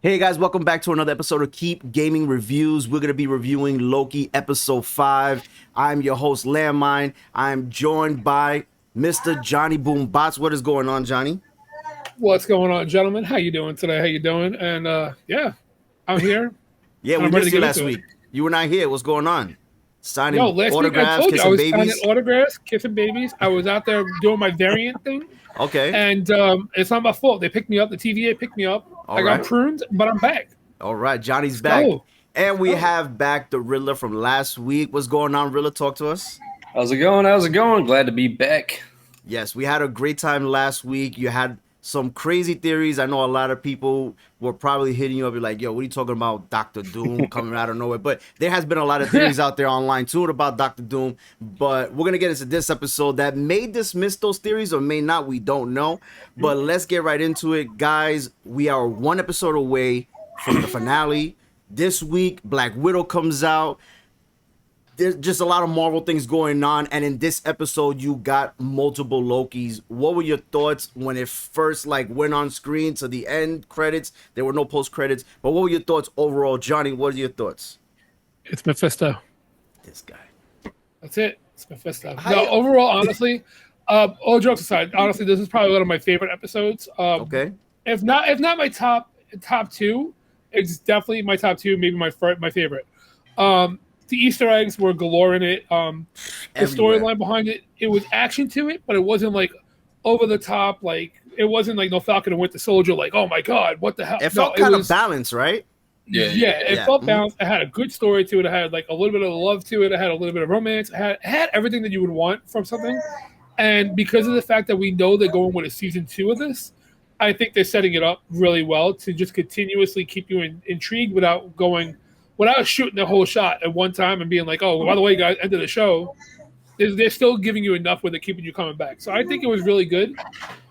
Hey guys, welcome back to another episode of Keep Gaming Reviews. We're going to be reviewing Loki episode 5. I'm your host, Lan Mind. I'm joined by Mr. Johnny Boom Botz. What is going on, Johnny? What's going on, gentlemen? How you doing today? How you doing? And yeah, I'm here. Yeah, we missed you last week. You were not here. What's going on? Signing autographs, kissing babies? I was signing autographs, kissing babies. I was out there doing my variant thing. Okay. And it's not my fault. They picked me up. The TVA picked me up. I got pruned, but I'm back. All right, Johnny's back. And we have back the Riddler from last week. What's going on, Riddler? Talk to us. How's it going? How's it going? Glad to be back. Yes, we had a great time last week. You had some crazy theories. I know a lot of people were probably hitting you up. You're like, yo, what are you talking about? Dr. Doom coming out of nowhere. But there has been a lot of theories out there online too about Dr. Doom. But we're going to get into this episode that may dismiss those theories or may not. We don't know. But let's get right into it. Guys, we are one episode away from the finale. This week, Black Widow comes out. There's just a lot of Marvel things going on, and in this episode you got multiple Lokis. What were your thoughts when it first went on screen to the end credits? There were no post credits, but what were your thoughts overall? Johnny, what are your thoughts? It's Mephisto. This guy. That's it. It's Mephisto. No, overall, honestly, all jokes aside, honestly, this is probably one of my favorite episodes. Okay. If not my top two, it's definitely my top two, maybe my favorite. The Easter eggs were galore in it. The storyline behind it, it was action to it, but it wasn't like over the top. Like it wasn't like no Falcon and Winter Soldier. Like, oh my god, what the hell? It felt kind of balanced, right? Yeah, it felt balanced. It had a good story to it. It had like a little bit of love to it. It had a little bit of romance. It had everything that you would want from something. And because of the fact that we know they're going with a season 2 of this, I think they're setting it up really well to just continuously keep you intrigued without shooting the whole shot at one time and being like, oh, by the way, guys, end of the show. They're still giving you enough where they're keeping you coming back. So I think it was really good.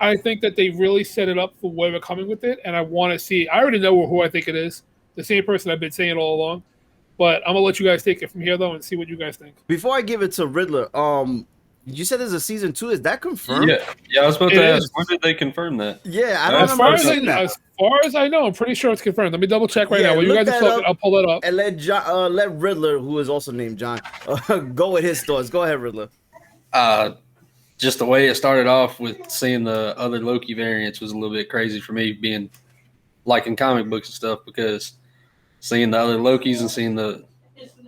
I think that they really set it up for where we're coming with it. And I want to see, I already know who I think it is. The same person I've been saying all along. But I'm going to let you guys take it from here, though, and see what you guys think. Before I give it to Riddler, you said there's a season 2. Is that confirmed? Yeah. I was about to ask, when did they confirm that? Yeah, I don't remember seeing that. As far as I know, I'm pretty sure it's confirmed. Let me double check right now. While you guys are talking, I'll pull it up. And let Riddler, who is also named John, go with his thoughts. Go ahead, Riddler. Just the way it started off with seeing the other Loki variants was a little bit crazy for me, being liking comic books and stuff, because seeing the other Lokis and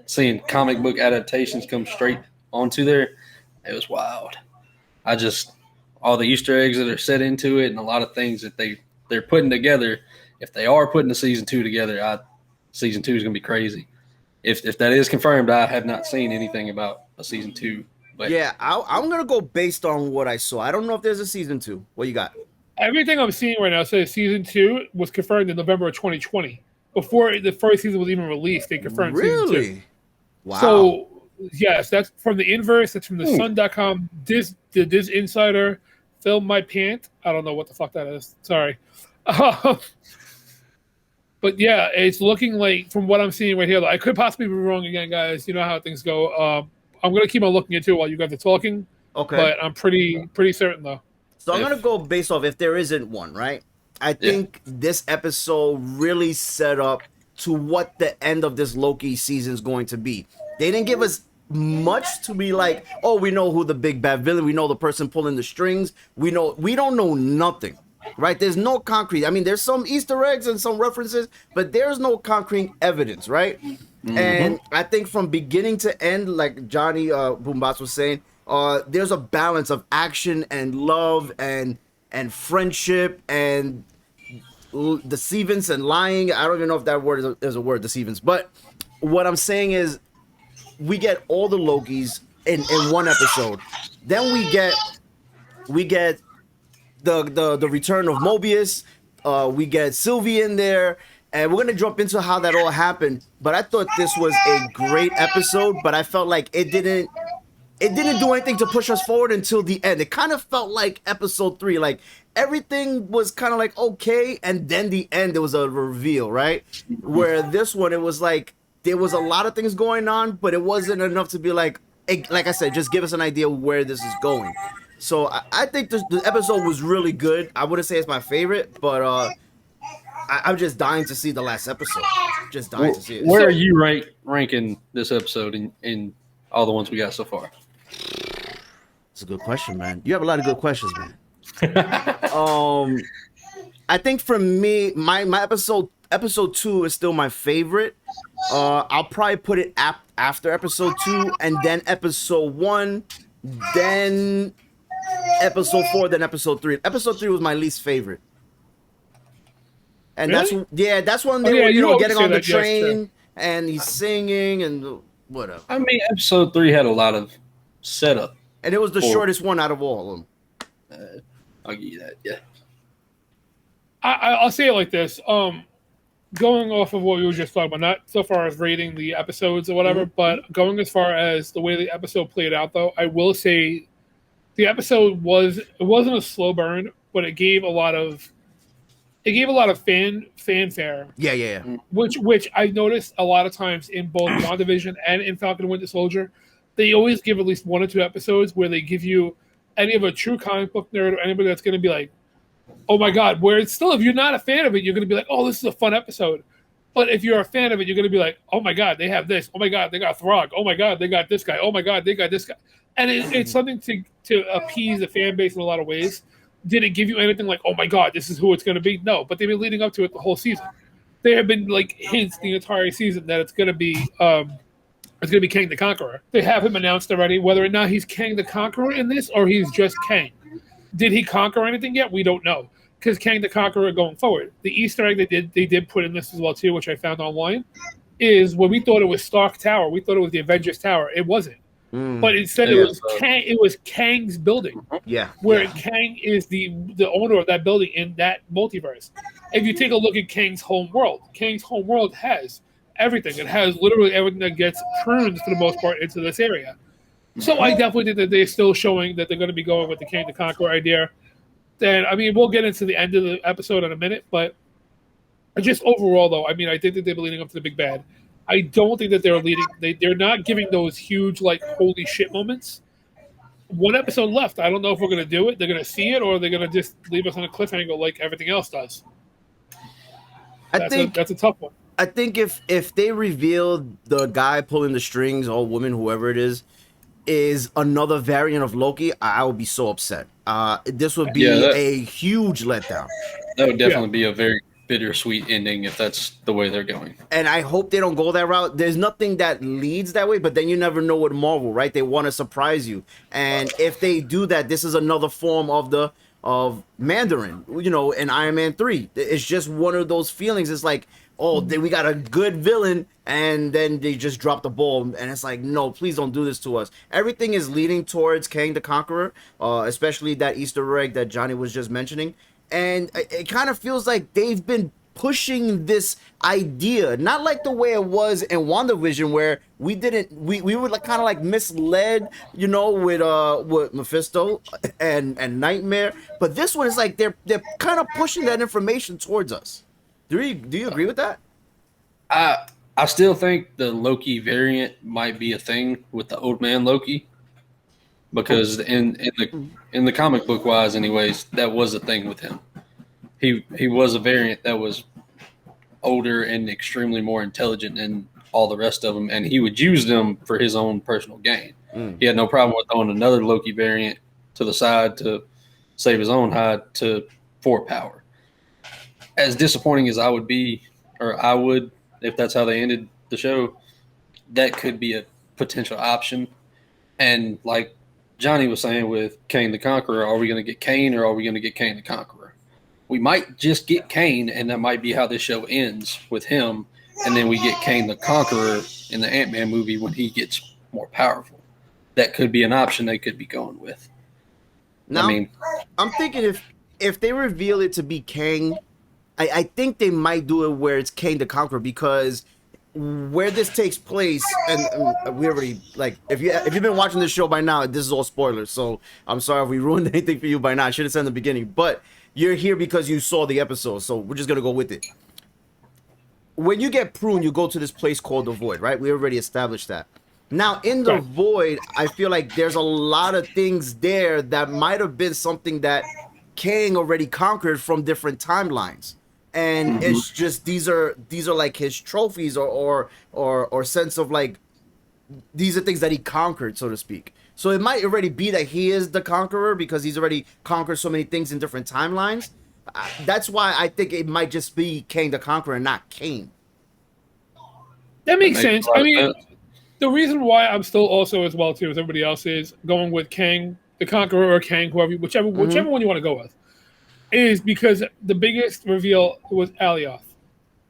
seeing comic book adaptations come straight onto there, it was wild. All the Easter eggs that are set into it and a lot of things that they're putting together. If they are putting the season 2 together, season 2 is going to be crazy. If that is confirmed, I have not seen anything about a season 2. But yeah, I'm going to go based on what I saw. I don't know if there's a season 2. What you got? Everything I'm seeing right now says season 2 was confirmed in November of 2020. Before the first season was even released, they confirmed season 2. Wow. So, yes, that's from the Inverse. That's from the Sun.com. This Insider filmed my pant. I don't know what the fuck that is. Sorry. But yeah, it's looking like, from what I'm seeing right here, I could possibly be wrong again, guys. You know how things go. I'm going to keep on looking into it while you guys are talking. Okay. But I'm pretty certain, though. So I'm going to go based off if there isn't one, right? I think this episode really set up to what the end of this Loki season is going to be. They didn't give us much to be like, oh, we know who the big bad villain, we know the person pulling the strings, we don't know nothing, right? There's no concrete. I mean, there's some Easter eggs and some references, but there's no concrete evidence, right? Mm-hmm. And I think from beginning to end, like Johnny Boom Botz was saying, there's a balance of action and love and friendship and deceivance and lying. I don't even know if that word is a word, deceivance, but what I'm saying is we get all the Lokis in one episode. Then we get the return of Mobius. We get Sylvie in there, and we're gonna jump into how that all happened. But I thought this was a great episode, but I felt like it didn't do anything to push us forward until the end. It kind of felt like episode 3, like everything was kind of like okay, and then the end there was a reveal, right? Where this one, it was like there was a lot of things going on, but it wasn't enough to be like I said, just give us an idea where this is going. So I think the episode was really good. I wouldn't say it's my favorite, but I'm just dying to see the last episode. Just dying to see it. Where are you ranking this episode in all the ones we got so far? It's a good question, man. You have a lot of good questions, man. I think for me, my episode 2 is still my favorite. I'll probably put it after episode 2, and then episode 1, then episode 4, then episode 3. Episode 3 was my least favorite. And really? that's when they were, getting on the train, and he's singing and whatever. I mean, episode 3 had a lot of setup. And it was the shortest one out of all of them. I'll give you that, yeah. I'll say it like this. Going off of what we were just talking about, not so far as rating the episodes or whatever, but going as far as the way the episode played out, though, I will say the episode wasn't a slow burn, but it gave a lot of fanfare. Yeah. Which I noticed a lot of times in both WandaVision and in Falcon and Winter Soldier. They always give at least 1 or 2 episodes where they give you any of a true comic book nerd or anybody that's going to be like, oh my God, where it's still, if you're not a fan of it, you're going to be like, oh, this is a fun episode. But if you're a fan of it, you're going to be like, oh my God, they have this. Oh my God, they got Throg. Oh my God, they got this guy. Oh my God, they got this guy. And it's something to appease the fan base in a lot of ways. Did it give you anything like, oh my God, this is who it's going to be? No, but they've been leading up to it the whole season. There have been like hints the entire season that it's going to be Kang the Conqueror. They have him announced already, whether or not he's Kang the Conqueror in this or he's just Kang. Did he conquer anything yet? We don't know. Because Kang the Conqueror going forward. The Easter egg they did put in this as well too, which I found online, is when we thought it was Stark Tower, we thought it was the Avengers Tower. It wasn't. But instead it was Kang's building. Yeah. Where Kang is the owner of that building in that multiverse. If you take a look at Kang's home world has everything. It has literally everything that gets pruned for the most part into this area. So I definitely think that they're still showing that they're going to be going with the Kang the Conqueror idea. Then, I mean, we'll get into the end of the episode in a minute, but just overall, though, I mean, I think that they're leading up to the big bad. I don't think that they're not giving those huge, like, holy shit moments. 1 episode left. I don't know if we're going to do it. They're going to see it, or they're going to just leave us on a cliffhanger like everything else does. That's a tough one. I think if they reveal the guy pulling the strings, or woman, whoever it is another variant of Loki, I would be so upset. This would be a huge letdown. That would definitely be a very bittersweet ending if that's the way they're going. And I hope they don't go that route. There's nothing that leads that way, but then you never know with Marvel, right? They want to surprise you. And if they do that, this is another form of Mandarin, in Iron Man 3. It's just one of those feelings. It's like, oh, we got a good villain, and then they just drop the ball, and it's like, no, please don't do this to us. Everything is leading towards Kang the Conqueror, especially that Easter egg that Johnny was just mentioning, and it kind of feels like they've been pushing this idea, not like the way it was in WandaVision, where we were like kind of like misled, with Mephisto and Nightmare, but this one is like they're kind of pushing that information towards us. Do you agree with that? I still think the Loki variant might be a thing with the old man Loki, because in the comic book wise, anyways, that was a thing with him. He was a variant that was older and extremely more intelligent than all the rest of them, and he would use them for his own personal gain. He had no problem with throwing another Loki variant to the side to save his own hide for power. As disappointing as I would be, or I would, if that's how they ended the show, that could be a potential option. And like Johnny was saying with Kang the Conqueror, are we going to get Kane or are we going to get Kang the Conqueror? We might just get Kane, and that might be how this show ends with him, and then we get Kang the Conqueror in the Ant-Man movie when he gets more powerful. That could be an option they could be going with. Now, I'm thinking if they reveal it to be Kang, I think they might do it where it's Kang the Conqueror, because where this takes place, and we already, like, if you've been watching this show by now, this is all spoilers, so I'm sorry if we ruined anything for you by now. I should have said in the beginning, but you're here because you saw the episode, so we're just gonna go with it. When you get pruned, you go to this place called the Void, right? We already established that. Now, in the Void, I feel like there's a lot of things there that might have been something that Kang already conquered from different timelines. and it's just these are like his trophies or sense of like these are things that he conquered, so to speak. So it might already be that he is the conqueror because he's already conquered so many things in different timelines. That's why I think it might just be Kang the Conqueror, not Kane. That makes sense. I mean, the reason why I'm still also as well too as everybody else is going with Kang the Conqueror or Kang, whoever, whichever one you want to go with, is because the biggest reveal was Alioth.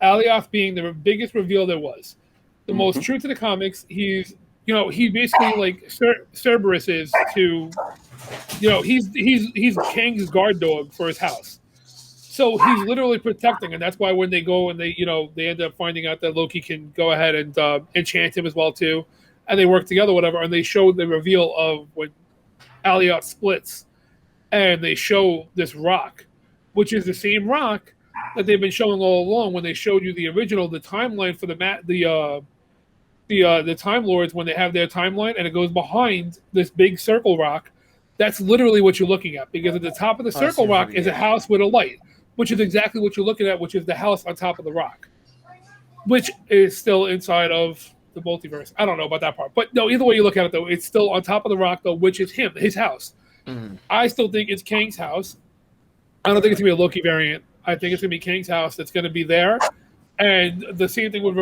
Alioth being the biggest reveal there was. The most true to the comics. He's, he basically like Cerberus is to, he's Kang's guard dog for his house. So he's literally protecting, and that's why when they go and they end up finding out that Loki can go ahead and enchant him as well too, and they work together, whatever. And they show the reveal of when Alioth splits, and they show this rock, which is the same rock that they've been showing all along. When they showed you the timeline for the Time Lords, when they have their timeline, and it goes behind this big circle rock. That's literally what you're looking at, because at the top of the circle rock is a house with a light, which is exactly what you're looking at, which is the house on top of the rock, which is still inside of the multiverse. I don't know about that part. But no, either way you look at it, though, it's still on top of the rock, though, which is his house. I still think it's Kang's house. I don't think it's going to be a Loki variant. I think it's going to be Kang's house that's going to be there. And the same thing with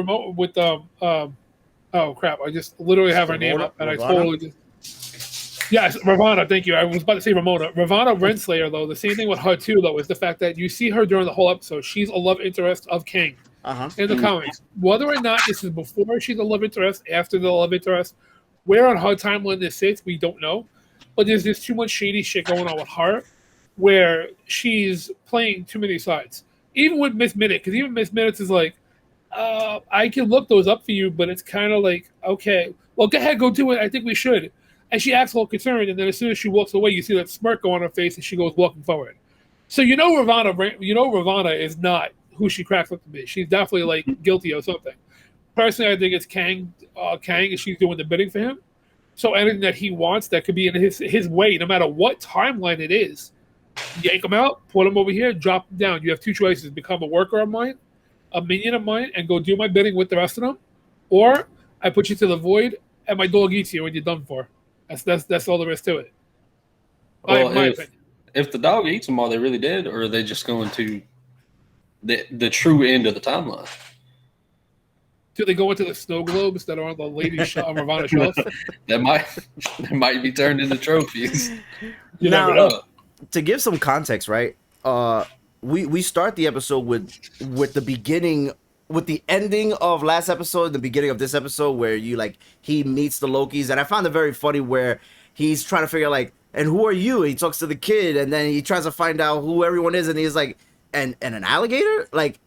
oh, crap. I just literally have her name up, and Ravonna? I totally just... Yes, Ravonna, thank you. I was about to say Ramona. Ravonna Renslayer, though, the same thing with her, too, though, is the fact that you see her during the whole episode. She's a love interest of Kang in the comics. Whether or not this is before she's a love interest, after the love interest, where on her timeline this sits, we don't know. But there's just too much shady shit going on with her where she's playing too many sides. Even with Miss Minute, because even Miss Minute is like, I can look those up for you, but it's kind of like, okay, well, go ahead, go do it. I think we should. And she acts a little concerned, and then as soon as she walks away, you see that smirk go on her face, and she goes walking forward. So Ravonna is not who she cracks up to be. She's definitely like guilty of something. Personally, I think it's Kang, and she's doing the bidding for him. So anything that he wants that could be in his way, no matter what timeline it is, yank him out, put him over here, drop him down. You have two choices: become a worker of mine, a minion of mine, and go do my bidding with the rest of them, or I put you to the void, and my dog eats you, and you're done for. That's all there is to it. Well, if the dog eats them, are they really dead, or are they just going to the true end of the timeline? Do they go into the snow globes that are on the lady's Ravonna shelf? They might be turned into trophies. You never know. To give some context, right? We start the episode with the beginning, with the ending of last episode, the beginning of this episode, where he meets the Lokis, and I found it very funny where he's trying to figure and who are you? And he talks to the kid, and then he tries to find out who everyone is, and he's like, and an alligator? Like,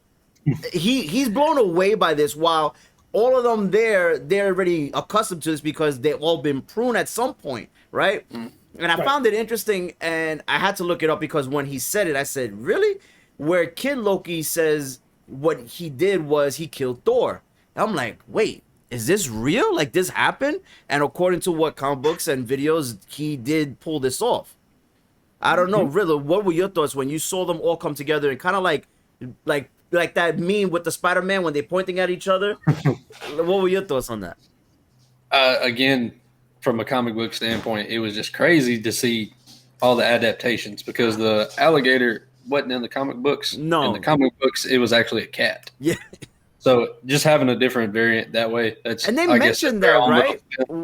he's blown away by this, while all of them they're already accustomed to this because they've all been pruned at some point, right? And I found it interesting, and I had to look it up because when he said it, I said, really? Where Kid Loki says what he did was he killed Thor. And I'm like, wait, is this real? Like, this happened? And according to what comic books and videos, he did pull this off. I don't know, Riddler, what were your thoughts when you saw them all come together and kind of like that meme with the Spider-Man when they're pointing at each other? What were your thoughts on that? Again, from a comic book standpoint, it was just crazy to see all the adaptations because the alligator wasn't in the comic books. No. In the comic books, it was actually a cat. Yeah. So just having a different variant that way, that's... And they mentioned that, right?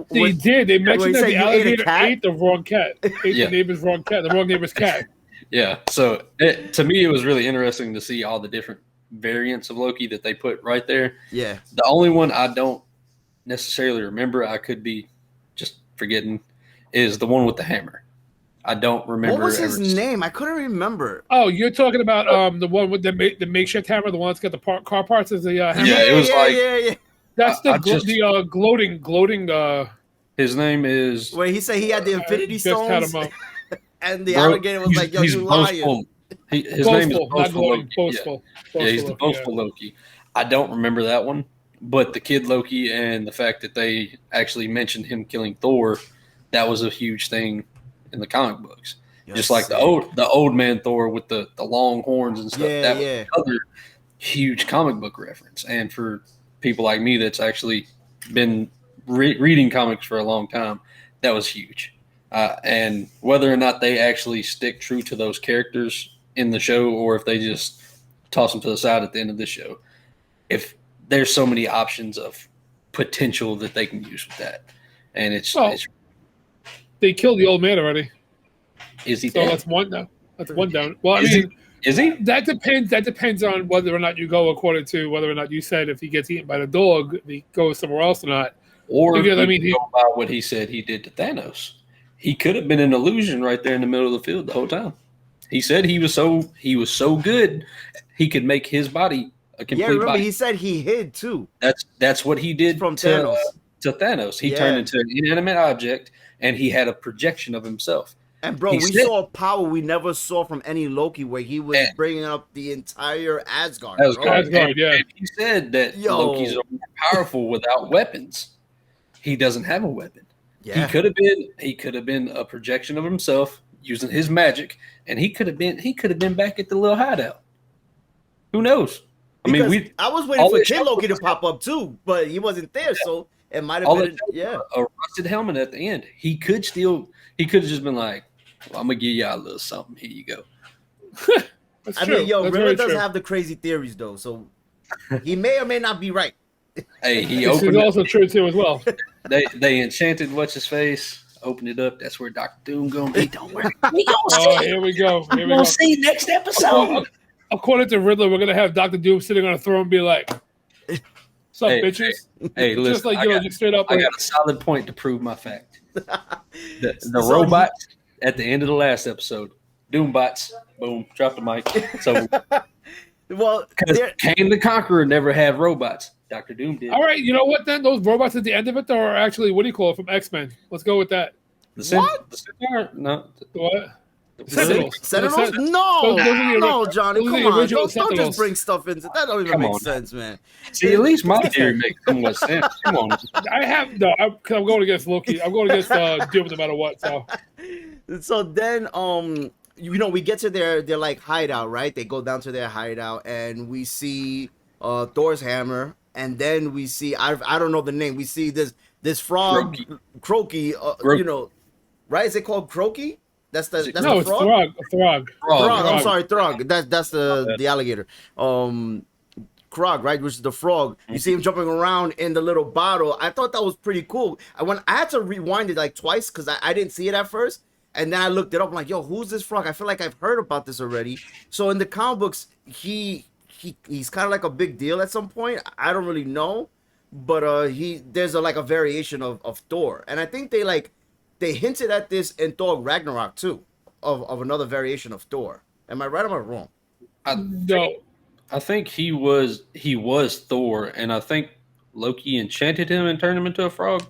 They did. They mentioned that the alligator ate the wrong cat. Ate the neighbor's wrong cat. The wrong neighbor's cat. Yeah. So to me, it was really interesting to see all the different variants of Loki that they put right there. Yeah. The only one I don't necessarily remember, I could be just forgetting, is the one with the hammer. I don't remember. What was his name? I couldn't remember. Oh, you're talking about the one with the makeshift hammer, the one that's got the car parts as the hammer? Yeah, it was yeah. That's the gloating. His name is... Where he said he had the Infinity Stones, had him up. and the alligator was like, yo, you lying. His name is Boastful Loki. Boastful. Yeah, he's the Boastful Loki. I don't remember that one, but the Kid Loki and the fact that they actually mentioned him killing Thor, that was a huge thing in the comic books. Just like the old man Thor with the long horns and stuff. Yeah, that was another huge comic book reference. And for people like me that's actually been reading comics for a long time, that was huge. And whether or not they actually stick true to those characters in the show, or if they just toss them to the side at the end of the show, if there's so many options of potential that they can use with that. And it's they killed the old man already. Is he so dead? That's one down. That's one down. Well, I mean, is he? That depends on whether or not you go according to whether or not you said if he gets eaten by the dog, if he goes somewhere else or not. Or because, go by what he said he did to Thanos. He could have been an illusion right there in the middle of the field the whole time. He said he was so good he could make his body a complete body. He said he hid too. That's what he did from Thanos. To Thanos. He turned into an inanimate object, and he had a projection of himself. And bro, we saw power we never saw from any Loki, where he was bringing up the entire Asgard. And he said that Loki's more powerful without weapons. He doesn't have a weapon. Yeah. He could have been a projection of himself using his magic, and he could have been back at the little hideout. Who knows? I was waiting for Kid Loki to pop up too, but he wasn't there, so it might have been a rusted helmet at the end. He could have just been like, well, I'm gonna give y'all a little something. Here you go. I mean, Riddler does have the crazy theories though, so he may or may not be right. Hey, this is also true too as well. They enchanted what's his face, opened it up. That's where Dr. Doom gonna be. Don't worry. Here we go. We'll see next episode. According to Riddler, we're gonna have Dr. Doom sitting on a throne and be like, "What's up, bitches?" Hey, listen, just like just straight up. I got a solid point to prove my fact. The robot at the end of the last episode, BoomBotz, boom, drop the mic. So, because Kang the Conqueror never had robots, Dr. Doom did. All right, you know what? Then those robots at the end of it are actually, what do you call it, from X-Men? Let's go with that. The Centaur? No. What? Sentinels? No, Johnny, come on. Don't just bring stuff into that. Don't even make sense, man. See, at least my theory makes somewhat sense. Come on. I'm going against Loki. I'm going against Doom no matter what. So then, we get to their like hideout, right? They go down to their hideout, and we see Thor's hammer, and then we see I don't know the name. We see this frog, Croaky. Right? Is it called Croaky? That's the frog? It's Throg. I'm sorry, Throg. That's the alligator. Krog, right? Which is the frog. You see him jumping around in the little bottle. I thought that was pretty cool. I had to rewind it like twice because I didn't see it at first. And then I looked it up. I'm like, yo, who's this frog? I feel like I've heard about this already. So in the comic books, he's kind of like a big deal at some point. I don't really know. But there's a variation of Thor. And I think they hinted at this in Thor Ragnarok too, of another variation of Thor. Am I right or am I wrong? No. I think he was Thor, and I think Loki enchanted him and turned him into a frog.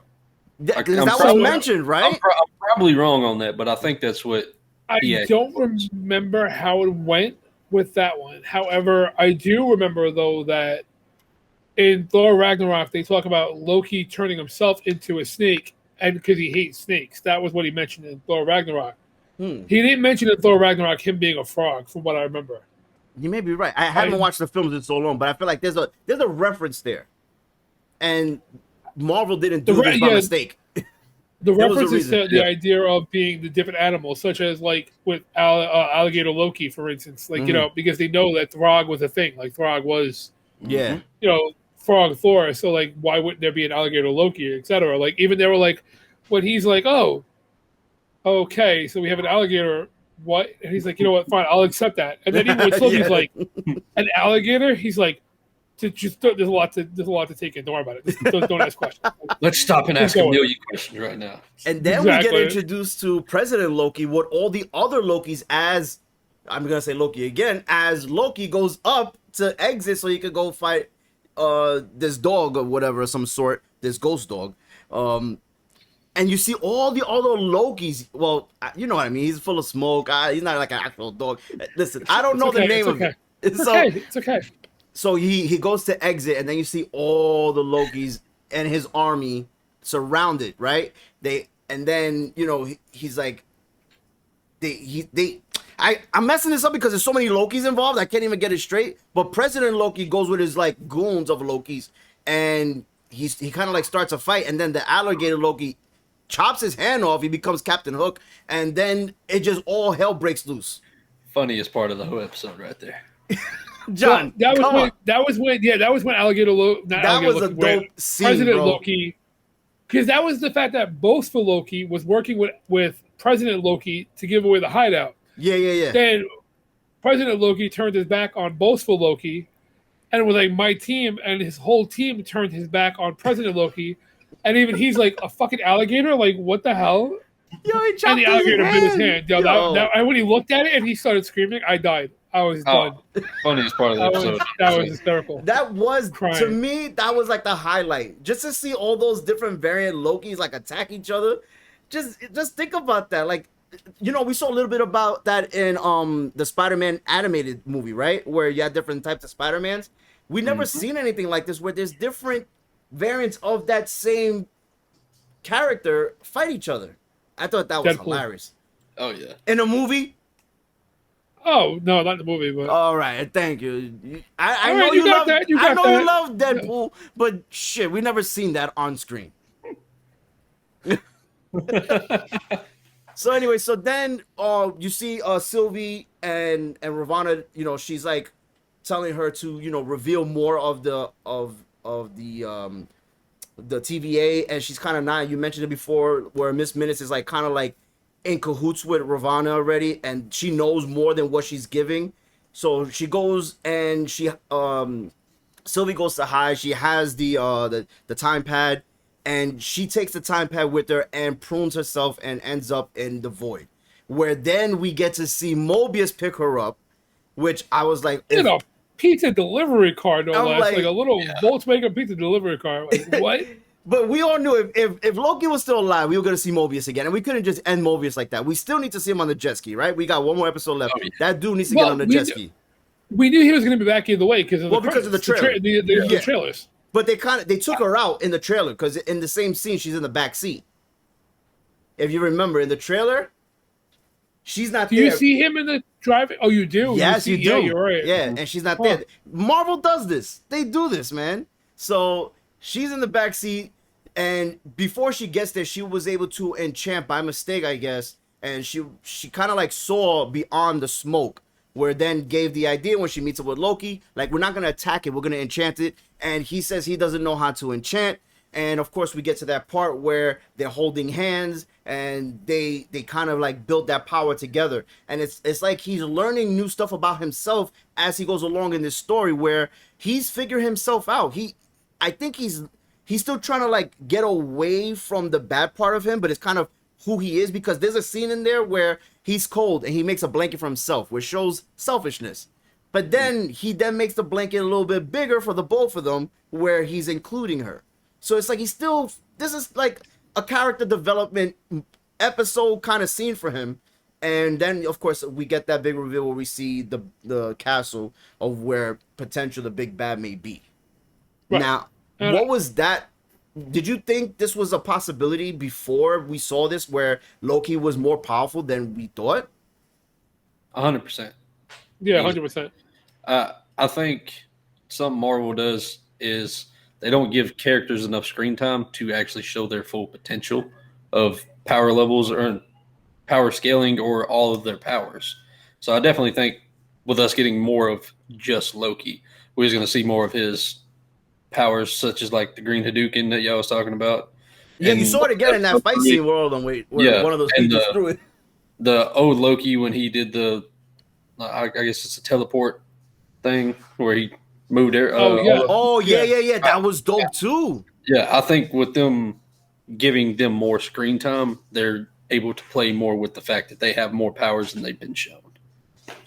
That was mentioned, right? I'm probably wrong on that, but I think that's what. I don't remember how it went with that one. However, I do remember though that in Thor Ragnarok they talk about Loki turning himself into a snake. And because he hates snakes. That was what he mentioned in Thor Ragnarok. He didn't mention in Thor Ragnarok him being a frog, from what I remember. You may be right. I haven't watched the films in so long, but I feel like there's a reference there. And Marvel didn't do this by mistake. The reference is to the idea of being the different animals, such as like with alligator Loki, for instance. Like, because they know that Throg was a thing. Like Throg was, Frog Thor, so like why wouldn't there be an alligator Loki, etc.? Like even they were like when he's like, oh, okay, so we have an alligator, what? And he's like, you know what, fine, I'll accept that. And then even with Loki's like an alligator, he's like, there's a lot to take in. Don't worry about it. Don't ask questions. Let's stop and ask a million questions right now. And then we get introduced to President Loki with all the other Lokis as I'm gonna say Loki again, as Loki goes up to exit so he could go fight this dog or whatever of some sort, this ghost dog, and you see all the other Lokis. Well, you know what I mean. He's full of smoke. He's not like an actual dog. Listen, I don't know the name of it. It's okay. So he goes to exit, and then you see all the Lokis and his army surrounded. Right? And then he's like, I'm messing this up because there's so many Lokis involved. I can't even get it straight. But President Loki goes with his like goons of Lokis, and he kind of like starts a fight, and then the alligator Loki chops his hand off. He becomes Captain Hook, and then it just all hell breaks loose. Funniest part of the whole episode, right there. John, that was when Alligator Loki. That was a dope scene, President bro. Loki, because that was the fact that Boastful Loki was working with President Loki to give away the hideout. Yeah. Then President Loki turned his back on Boastful Loki, and it was like my team, and his whole team turned his back on President Loki, and even he's like a fucking alligator. Like what the hell? Yo, he chopped and the alligator his bit his hand. Yo. And when he looked at it and he started screaming, I died. I was done. Funniest part of the episode. That was hysterical. That was Crying. To me. That was like the highlight. Just to see all those different variant Lokis like attack each other. Just think about that. Like, you know, we saw a little bit about that in the Spider-Man animated movie, right? Where you had different types of Spider-Mans. We never seen anything like this where there's different variants of that same character fight each other. I thought that was hilarious. Oh yeah. In a movie. Oh no, not the movie, but all right, thank you. I All know right, you love that. I know you love Deadpool, but shit, we never seen that on screen. So anyway, so then you see Sylvie and Ravonna, you know, she's like telling her to, you know, reveal more of the TVA, and she's kind of not, you mentioned it before, where Miss Minutes is like kind of like in cahoots with Ravonna already, and she knows more than what she's giving. So she goes and she Sylvie goes to hide. She has the time pad, and she takes the time pad with her and prunes herself and ends up in the void, where then we get to see Mobius pick her up, which I was like, a pizza delivery car, no less, like a little Volkswagen pizza delivery car. Like, what? But we all knew if Loki was still alive, we were going to see Mobius again. And we couldn't just end Mobius like that. We still need to see him on the jet ski, right? We got one more episode left. That dude needs to get on the jet ski. We knew he was going to be back either way because of the trailer. The trailers. But they took her out in the trailer because in the same scene, she's in the back seat. If you remember, in the trailer, she's not there. Do you see him in the driving? Oh, you do? Yes, you do. Yeah, you're right. Yeah, and she's not there. Marvel does this. They do this, man. So she's in the back seat. And before she gets there, she was able to enchant by mistake, I guess. And she kind of like saw beyond the smoke, where then gave the idea when she meets up with Loki, like, we're not going to attack it, we're going to enchant it. And he says he doesn't know how to enchant. And of course, we get to that part where they're holding hands and they kind of like build that power together. And it's like he's learning new stuff about himself as he goes along in this story, where he's figured himself out. I think he's still trying to like get away from the bad part of him, but it's kind of who he is, because there's a scene in there where he's cold and he makes a blanket for himself, which shows selfishness. But then he makes the blanket a little bit bigger for the both of them, where he's including her. So it's like this is like a character development episode kind of scene for him. And then, of course, we get that big reveal where we see the castle of where potential the big bad may be. Right. Now, what was that? Did you think this was a possibility before we saw this, where Loki was more powerful than we thought? 100%. Yeah, 100%. I think something Marvel does is they don't give characters enough screen time to actually show their full potential of power levels or power scaling or all of their powers. So I definitely think with us getting more of just Loki, we're just going to see more of his powers, such as like the Green Hadouken that y'all was talking about. Yeah, and you saw it again in that fight scene where one of those people threw it. The old Loki, when he did I guess it's a teleport thing where he moved there. Yeah. That was dope too. Yeah, I think with them giving them more screen time, they're able to play more with the fact that they have more powers than they've been shown.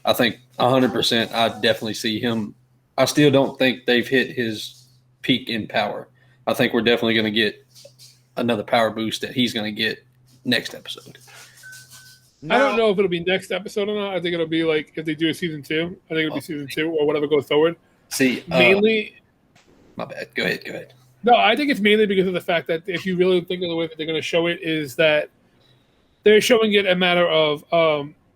I think 100%. I definitely see him. I still don't think they've hit his peak in power. I think we're definitely going to get another power boost that he's going to get next episode. I don't know if it'll be next episode or not. I think it'll be like if they do a season 2. I think it'll be season 2 or whatever goes forward. See, mainly. My bad. Go ahead. No, I think it's mainly because of the fact that if you really think of the way that they're going to show it, is that they're showing it a matter of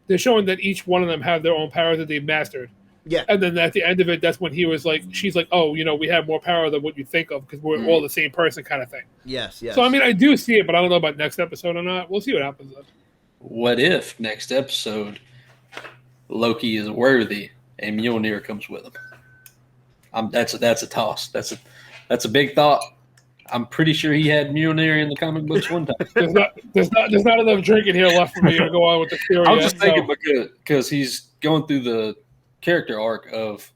they're showing that each one of them have their own powers that they've mastered. Yeah. And then at the end of it, that's when he was like, she's like, oh, we have more power than what you think of because we're all the same person kind of thing. Yes, yes. So, I mean, I do see it, but I don't know about next episode or not. We'll see what happens then. What if next episode Loki is worthy and Mjolnir comes with him? That's a toss. That's a big thought. I'm pretty sure he had Mjolnir in the comic books one time. There's not enough drinking here left for me to go on with the theory. I'm just thinking because he's going through the character arc of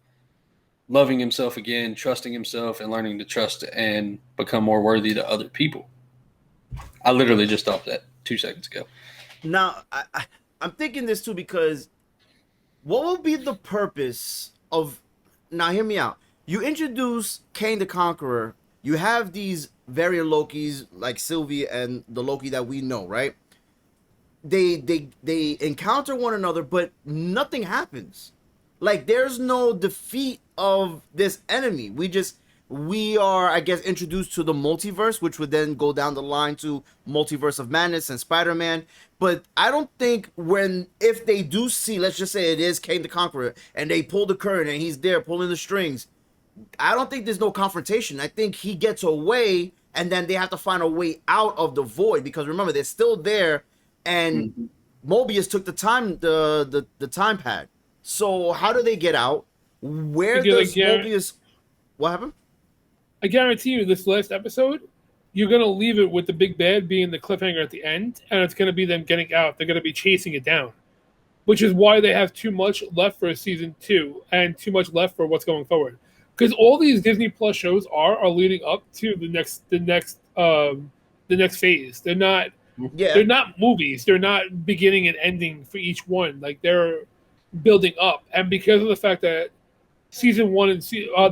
loving himself again, trusting himself, and learning to trust and become more worthy to other people. I literally just thought that 2 seconds ago. Now, I'm thinking this too because what will be the purpose of... Now, hear me out. You introduce Kang the Conqueror. You have these variant Lokis like Sylvie and the Loki that we know, right? They encounter one another, but nothing happens. Like, there's no defeat of this enemy. We are, I guess, introduced to the multiverse, which would then go down the line to Multiverse of Madness and Spider-Man. But I don't think if they do see, let's just say it is Kang the Conqueror, and they pull the curtain and he's there pulling the strings, I don't think there's no confrontation. I think he gets away, and then they have to find a way out of the void. Because remember, they're still there, and Mobius took the time pad. So how do they get out? Where does Mobius... What happened? I guarantee you this last episode, you're going to leave it with the big bad being the cliffhanger at the end, and it's going to be them getting out. They're going to be chasing it down, which is why they have too much left for season 2 and too much left for what's going forward. Because all these Disney Plus shows are leading up to the next phase. They're not movies. They're not beginning and ending for each one. Like, they're building up, and because of the fact that season 1 and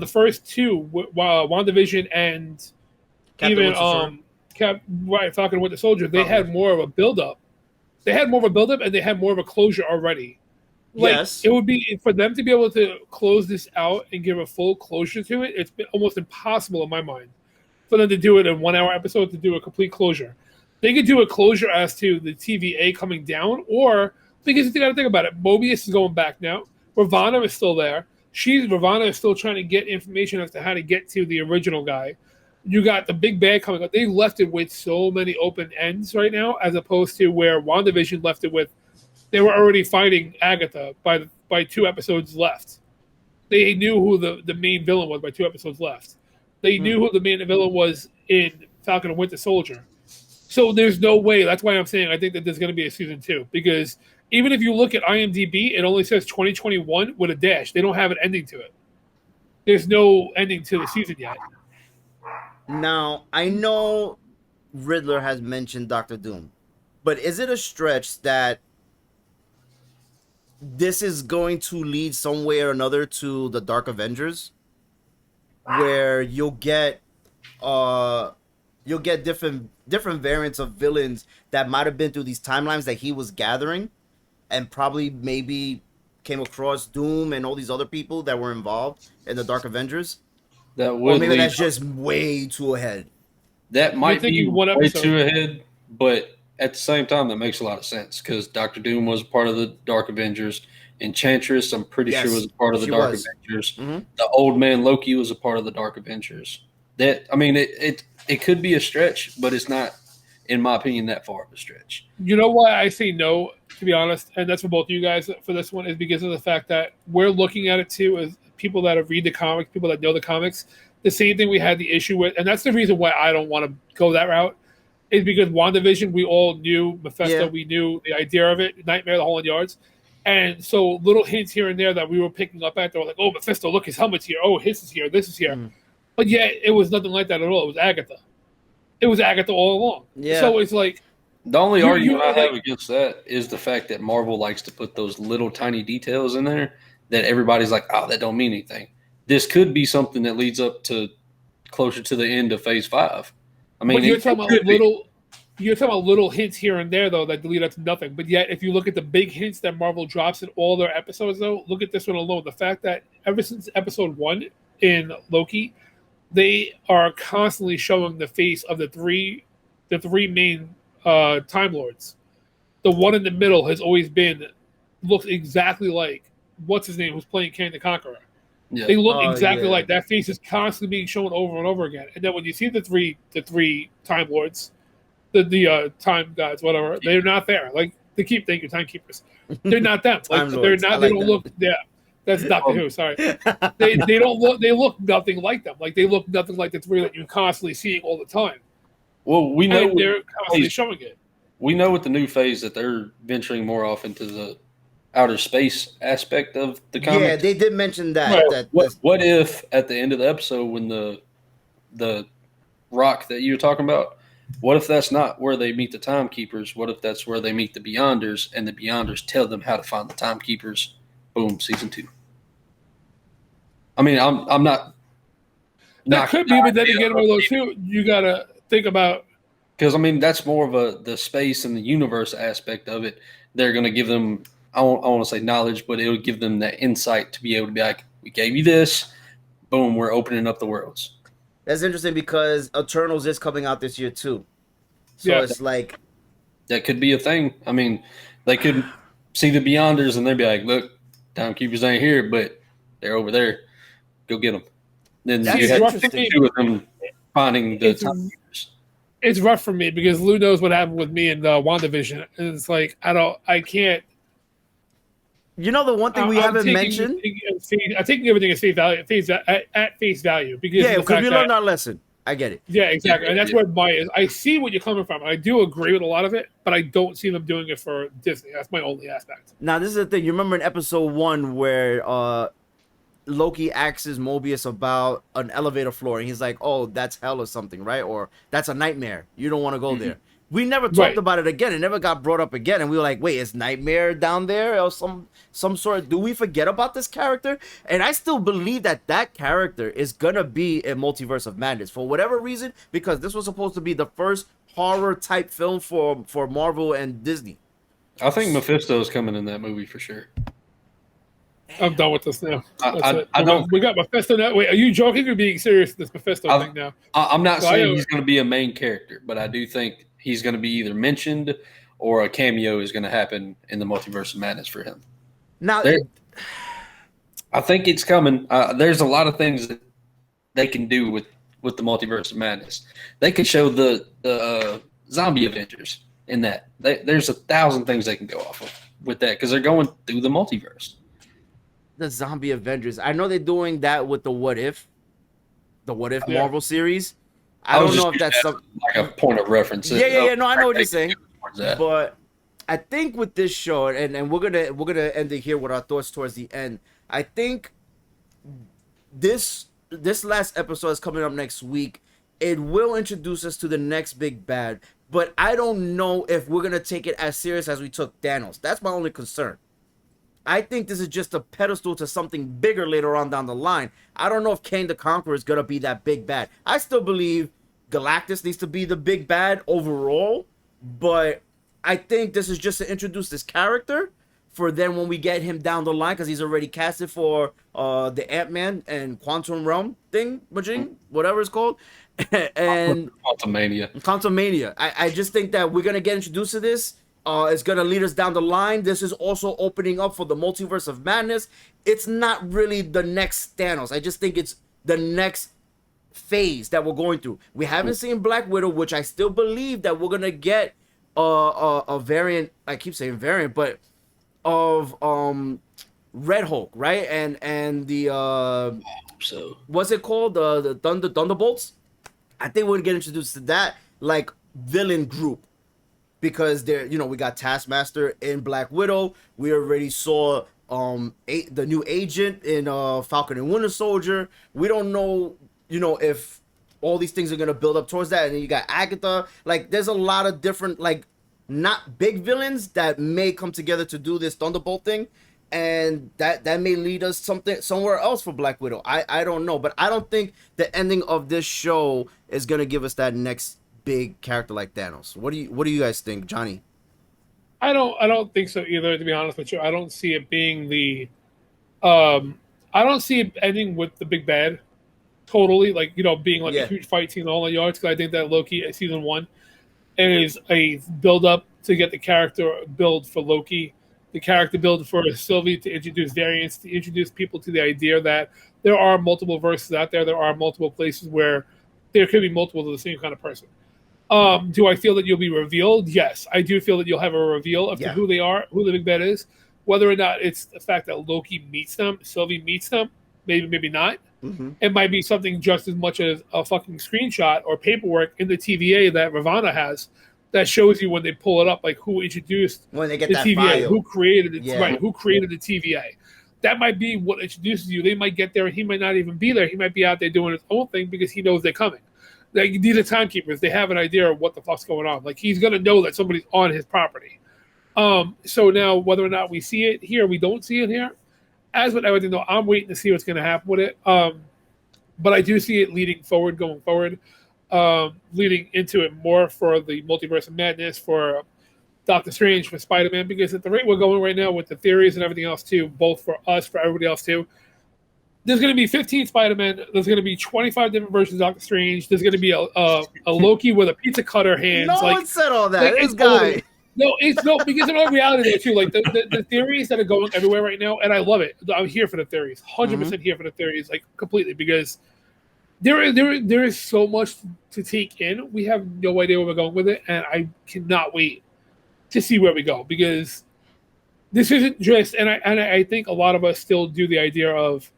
the first 2, WandaVision and Captain Falcon Winter Soldier, they had more of a build-up. They had more of a build-up, and they had more of a closure already. Like, yes. It would be, for them to be able to close this out and give a full closure to it, it's been almost impossible in my mind for them to do it in 1 hour episode, to do a complete closure. They could do a closure as to the TVA coming down, or, because you got to think about it, Mobius is going back now. Ravonna is still there. Ravonna is still trying to get information as to how to get to the original guy. You got the big bad coming up. They left it with so many open ends right now, as opposed to where WandaVision left it with, they were already fighting Agatha by 2 episodes left. They knew who the main villain was by 2 episodes left. They knew who the main villain was in Falcon and Winter Soldier. So there's no way. That's why I'm saying I think that there's going to be a season 2. Because even if you look at IMDb, it only says 2021 with a dash. They don't have an ending to it. There's no ending to the season yet. Now, I know Riddler has mentioned Doctor Doom. But is it a stretch that this is going to lead some way or another to the Dark Avengers, where you'll get different variants of villains that might have been through these timelines that he was gathering, and probably maybe came across Doom and all these other people that were involved in the Dark Avengers? Or maybe that's just way too ahead. That might be way too ahead, but at the same time, that makes a lot of sense, because Dr. Doom was a part of the Dark Avengers. Enchantress, I'm pretty sure, was a part of the Dark Avengers. Mm-hmm. The old man Loki was a part of the Dark Avengers. It could be a stretch, but it's not, in my opinion, that far of a stretch. You know why I say no, to be honest, and that's for both of you guys for this one, is because of the fact that we're looking at it too as people that have read the comics, people that know the comics. The same thing we had the issue with, and that's the reason why I don't want to go that route, is because WandaVision, we all knew Mephisto, we knew the idea of it, Nightmare, the whole 9 yards. And so little hints here and there that we were picking up at, they were like, oh, Mephisto, look, his helmet's here. Oh, his is here. This is here. Mm. But yeah, it was nothing like that at all. It was Agatha. It was Agatha all along. Yeah. So it's like... The only argument I have against that is the fact that Marvel likes to put those little tiny details in there that everybody's like, oh, that don't mean anything. This could be something that leads up to closer to the end of Phase 5. I mean, you're talking about little hints here and there, though, that lead up to nothing. But yet, if you look at the big hints that Marvel drops in all their episodes, though, look at this one alone. The fact that ever since episode 1 in Loki, they are constantly showing the face of the three main Time Lords. The one in the middle has always been looks exactly like what's his name, who's playing Kang the Conqueror. Yeah. They look exactly like that. Face is constantly being shown over and over again. And then when you see the three Time Lords, the time gods, whatever, they're not there. Like they keep thinking timekeepers. They're not them. Like they're not. They don't look. Yeah, that's Doctor Who. Sorry, they don't look. They look nothing like them. Like they look nothing like the three that you're constantly seeing all the time. Well, we know they're constantly showing it. We know with the new phase that they're venturing more off into the outer space aspect of the comic. Yeah, they did mention that. Right. What if at the end of the episode when the rock that you were talking about, what if that's not where they meet the timekeepers? What if that's where they meet the Beyonders, and the Beyonders tell them how to find the timekeepers? Boom, season 2. I mean, I'm not. That could be, but then again, although too, you gotta think about, because I mean that's more of the space and the universe aspect of it. They're going to give them. I want to say knowledge, but it would give them that insight to be able to be like, we gave you this, boom, we're opening up the worlds. That's interesting because Eternals is coming out this year too. So it's like... That could be a thing. I mean, they could see the Beyonders and they'd be like, look, timekeepers ain't here, but they're over there. Go get them. Then you have two of them finding the timekeepers. It's rough for me because Lou knows what happened with me in WandaVision. And it's like, I can't... You know the one thing we haven't mentioned? I'm taking everything at face value. Because because we learned our lesson. I get it. Yeah, exactly. And that's where my is. I see what you're coming from. I do agree with a lot of it, but I don't see them doing it for Disney. That's my only aspect. Now, this is the thing. You remember in episode 1 where Loki asks Mobius about an elevator floor, and he's like, oh, that's hell or something, right? Or that's a nightmare. You don't want to go there. We never talked about it again. It never got brought up again. And we were like, wait, is Nightmare down there? Or some sort? Do we forget about this character? And I still believe that character is going to be in Multiverse of Madness. For whatever reason, because this was supposed to be the first horror-type film for Marvel and Disney. I think Mephisto's coming in that movie for sure. I'm done with this now. I don't. We got Mephisto now. Wait, are you joking or being serious? This Mephisto thing now. I'm not saying he's going to be a main character, but I do think he's going to be either mentioned or a cameo is going to happen in the Multiverse of Madness for him. Now, I think it's coming. There's a lot of things that they can do with the Multiverse of Madness. They could show the zombie Avengers in that. There's 1,000 things they can go off of with that because they're going through the multiverse. The zombie Avengers. I know they're doing that with the What If Marvel series. I don't know if that's like a point of reference. Yeah. No, I know what you're saying. But I think with this show, and we're gonna end it here with our thoughts towards the end. I think this last episode is coming up next week. It will introduce us to the next big bad, but I don't know if we're gonna take it as serious as we took Thanos. That's my only concern. I think this is just a pedestal to something bigger later on down the line. I don't know if Kang the Conqueror is going to be that big bad. I still believe Galactus needs to be the big bad overall, but I think this is just to introduce this character for then when we get him down the line, because he's already casted for the Ant-Man and Quantum Realm thing, whatever it's called. And Quantumania. I just think that we're going to get introduced to this. It's going to lead us down the line. This is also opening up for the Multiverse of Madness. It's not really the next Thanos. I just think it's the next phase that we're going through. We haven't seen Black Widow, which I still believe that we're going to get a variant, I keep saying variant, but of Red Hulk, right? And the, what's it called? The Thunderbolts? I think we're going to get introduced to that, like, villain group. Because we got Taskmaster in Black Widow. We already saw the new agent in Falcon and Winter Soldier. We don't know, if all these things are gonna build up towards that. And then you got Agatha. Like, there's a lot of different, like, not big villains that may come together to do this Thunderbolt thing, and that may lead us somewhere else for Black Widow. I don't know, but I don't think the ending of this show is gonna give us that next big character like Thanos. What do you guys think, Johnny? I don't think so either, to be honest with you. I don't see it being the I don't see it ending with the big bad totally, like, being like a huge fight scene all the yards, because I think that Loki season 1 is a build up to get the character build for Loki the character build for Sylvie, to introduce variants, to introduce people to the idea that there are multiple verses out there. There are multiple places where there could be multiple of the same kind of person. Do I feel that you'll be revealed? Yes, I do feel that you'll have a reveal of who they are, who the big bad is. Whether or not it's the fact that Loki meets them, Sylvie meets them, maybe not. Mm-hmm. It might be something just as much as a fucking screenshot or paperwork in the TVA that Ravonna has that shows you when they pull it up, like who introduced when they get the that TVA, file. who created it, right? Who created the TVA? That might be what introduces you. They might get there, and he might not even be there. He might be out there doing his own thing because he knows they're coming. Like, these are timekeepers. They have an idea of what the fuck's going on. Like, he's gonna know that somebody's on his property. So now, whether or not we see it here, we don't see it here. As with everything, though, I'm waiting to see what's going to happen with it. But I do see it leading forward, going forward, leading into it more for the Multiverse of Madness, for Doctor Strange, for Spider-Man, because at the rate we're going right now with the theories and everything else, too, both for us, for everybody else, too, there's going to be 15 Spider-Man. There's going to be 25 different versions of Doctor Strange. There's going to be a Loki with a pizza cutter hands. No one said all that. This guy. No, because in all reality, though, too, like the theories that are going everywhere right now, and I love it. I'm here for the theories, 100% here for the theories, like completely, because there is so much to take in. We have no idea where we're going with it, and I cannot wait to see where we go, because this isn't just, and I think a lot of us still do the idea of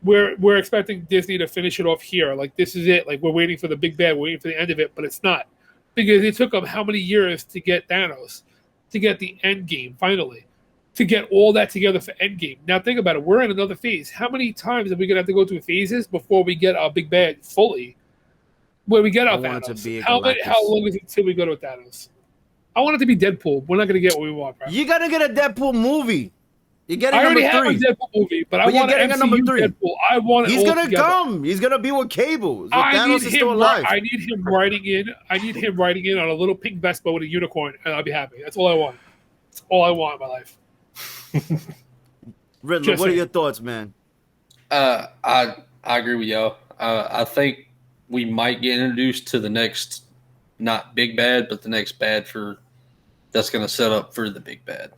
we're expecting Disney to finish it off here, like this is it, like we're waiting for the big bad, we're waiting for the end of it, but it's not. Because it took them how many years to get Thanos, to get the end game finally, to get all that together for end game. Now think about it. We're in another phase. How many times are we gonna have to go through phases before we get our big bad fully? Where we get our Thanos? How long is it till we go to Thanos? I want it to be Deadpool. We're not gonna get what we want, bro. You're gonna get a Deadpool movie. You're getting number 3. I already have a Deadpool movie, but I want an MCU Deadpool. I want it. He's gonna come. He's gonna be with Cable. So Thanos is still alive. I need him riding in on a little pink Vespa with a unicorn, and I'll be happy. That's all I want. That's all I want in my life. Riddler, what are your thoughts, man? I agree with y'all. I think we might get introduced to the next, not big bad, but the next bad that's going to set up for the big bad.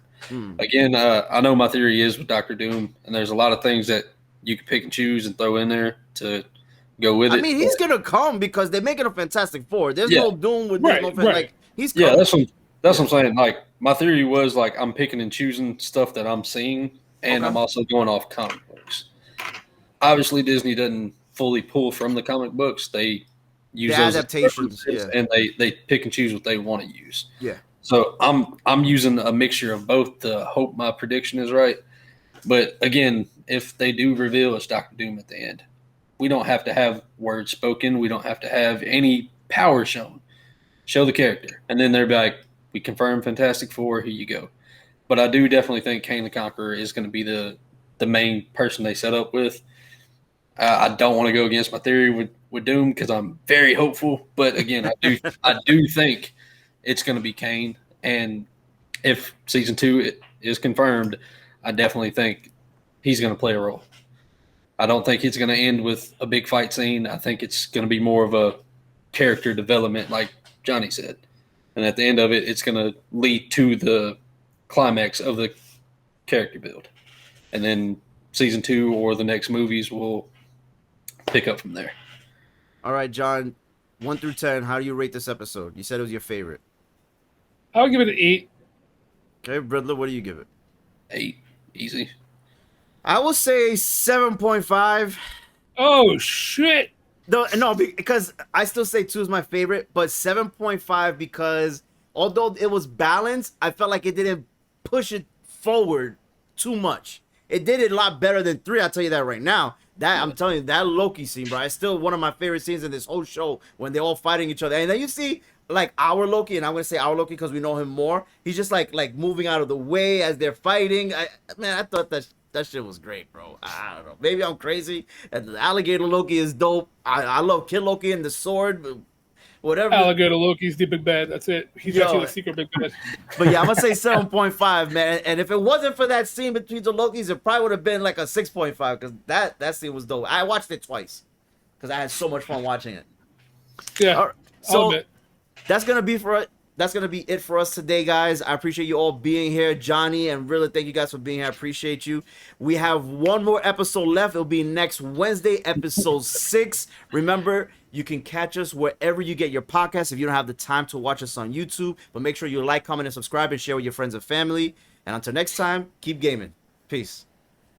Again, I know my theory is with Dr. Doom, and there's a lot of things that you can pick and choose and throw in there to go with it. I mean, he's going to come because they're making a Fantastic Four. There's no Doom with no like he's coming. Yeah, that's what I'm saying. Like, my theory was like I'm picking and choosing stuff that I'm seeing, and I'm also going off comic books. Obviously, Disney doesn't fully pull from the comic books. They use those adaptations, and they pick and choose what they want to use. Yeah. So I'm using a mixture of both to hope my prediction is right. But again, if they do reveal it's Dr. Doom at the end, we don't have to have words spoken. We don't have to have any power shown. Show the character. And then they'll be like, we confirm Fantastic Four, here you go. But I do definitely think Kang the Conqueror is going to be the main person they set up with. I don't want to go against my theory with Doom because I'm very hopeful. But again, I do think it's going to be Kane. And if season 2 is confirmed, I definitely think he's going to play a role. I don't think it's going to end with a big fight scene. I think it's going to be more of a character development, like Johnny said. And at the end of it, it's going to lead to the climax of the character build. And then season 2 or the next movies will pick up from there. All right, John, 1 through 10, how do you rate this episode? You said it was your favorite. I would give it an 8. Okay, Riddler, what do you give it? 8. Easy. I will say 7.5. Oh, shit. No, because I still say 2 is my favorite, but 7.5 because although it was balanced, I felt like it didn't push it forward too much. It did it a lot better than 3, I'll tell you that right now. That I'm telling you, that Loki scene, bro, it's still one of my favorite scenes in this whole show when they're all fighting each other. And then you see like our Loki, and I'm gonna say our Loki because we know him more. He's just like moving out of the way as they're fighting. I thought that shit was great, bro. I don't know. Maybe I'm crazy. And the alligator Loki is dope. I love Kid Loki and the sword. But whatever. Alligator Loki's the big bad. That's it. He's actually the secret big bad. But yeah, I'm gonna say 7.5, man. And if it wasn't for that scene between the Lokis, it probably would have been like a 6.5 because that scene was dope. I watched it twice because I had so much fun watching it. Yeah. Right. So that's gonna be for that's going to be it for us today, guys. I appreciate you all being here. Johnny and Riddler, thank you guys for being here. I appreciate you. We have one more episode left. It'll be next Wednesday, episode 6. Remember, you can catch us wherever you get your podcasts if you don't have the time to watch us on YouTube. But make sure you like, comment, and subscribe, and share with your friends and family. And until next time, keep gaming. Peace.